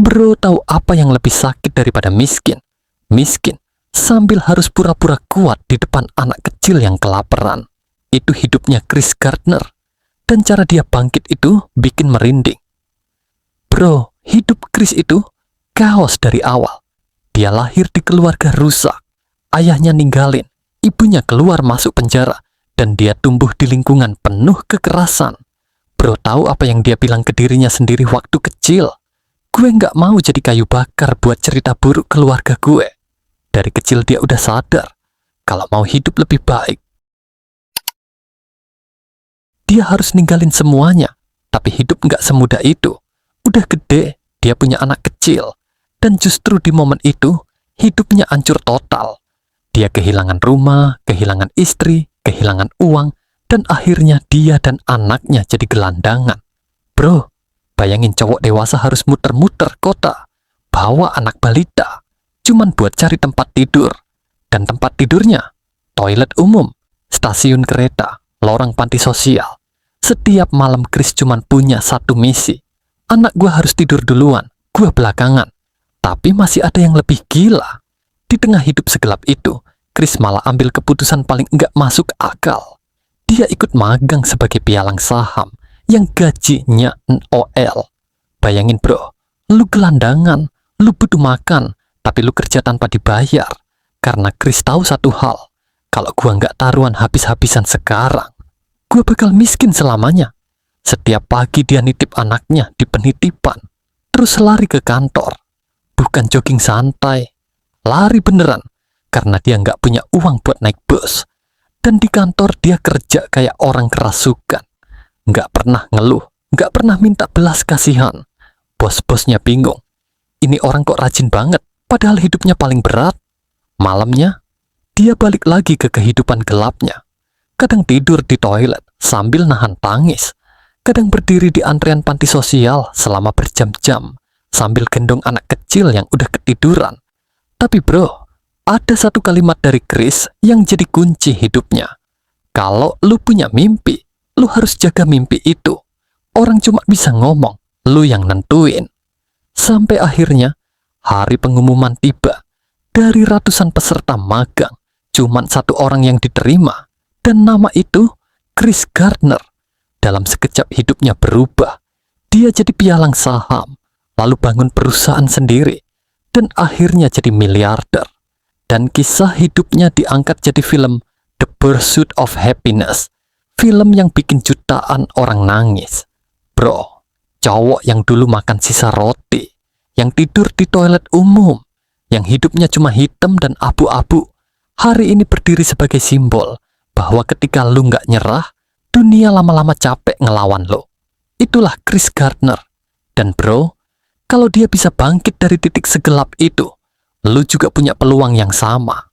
Bro, tahu apa yang lebih sakit daripada miskin? Miskin sambil harus pura-pura kuat di depan anak kecil yang kelaparan. Itu hidupnya Chris Gardner. Dan cara dia bangkit itu bikin merinding. Bro, hidup Chris itu chaos dari awal. Dia lahir di keluarga rusak. Ayahnya ninggalin, ibunya keluar masuk penjara, dan dia tumbuh di lingkungan penuh kekerasan. Bro, tahu apa yang dia bilang ke dirinya sendiri waktu kecil? Gue nggak mau jadi kayu bakar buat cerita buruk keluarga gue. Dari kecil dia udah sadar, kalau mau hidup lebih baik, dia harus ninggalin semuanya. Tapi hidup nggak semudah itu. Udah gede, dia punya anak kecil. Dan justru di momen itu, hidupnya hancur total. Dia kehilangan rumah, kehilangan istri, kehilangan uang, dan akhirnya dia dan anaknya jadi gelandangan. Bro, bayangin cowok dewasa harus muter-muter kota, bawa anak balita, cuman buat cari tempat tidur. Dan tempat tidurnya, toilet umum, stasiun kereta, lorong panti sosial. Setiap malam Chris cuman punya satu misi. Anak gue harus tidur duluan, gue belakangan. Tapi masih ada yang lebih gila. Di tengah hidup segelap itu, Chris malah ambil keputusan paling enggak masuk akal. Dia ikut magang sebagai pialang saham yang gajinya NOL. Bayangin bro, lu gelandangan, lu butuh makan, tapi lu kerja tanpa dibayar. Karena Chris tahu satu hal, kalau gua nggak taruhan habis-habisan sekarang, gua bakal miskin selamanya. Setiap pagi dia nitip anaknya di penitipan, terus lari ke kantor. Bukan jogging santai, lari beneran, karena dia nggak punya uang buat naik bus. Dan di kantor dia kerja kayak orang kerasukan. Nggak pernah ngeluh, nggak pernah minta belas kasihan. Bos-bosnya bingung, ini orang kok rajin banget, padahal hidupnya paling berat. Malamnya, dia balik lagi ke kehidupan gelapnya. Kadang tidur di toilet sambil nahan tangis. Kadang berdiri di antrean panti sosial selama berjam-jam sambil gendong anak kecil yang udah ketiduran. Tapi bro, ada satu kalimat dari Chris yang jadi kunci hidupnya. Kalau lu punya mimpi, lu harus jaga mimpi itu. Orang cuma bisa ngomong, lu yang nentuin. Sampai akhirnya, hari pengumuman tiba. Dari ratusan peserta magang, cuman satu orang yang diterima. Dan nama itu Chris Gardner. Dalam sekejap hidupnya berubah. Dia jadi pialang saham, lalu bangun perusahaan sendiri, dan akhirnya jadi miliarder. Dan kisah hidupnya diangkat jadi film The Pursuit of Happiness, film yang bikin jutaan orang nangis. Bro, cowok yang dulu makan sisa roti, yang tidur di toilet umum, yang hidupnya cuma hitam dan abu-abu, hari ini berdiri sebagai simbol bahwa ketika lu nggak nyerah, dunia lama-lama capek ngelawan lo. Itulah Chris Gardner. Dan bro, kalau dia bisa bangkit dari titik segelap itu, lu juga punya peluang yang sama.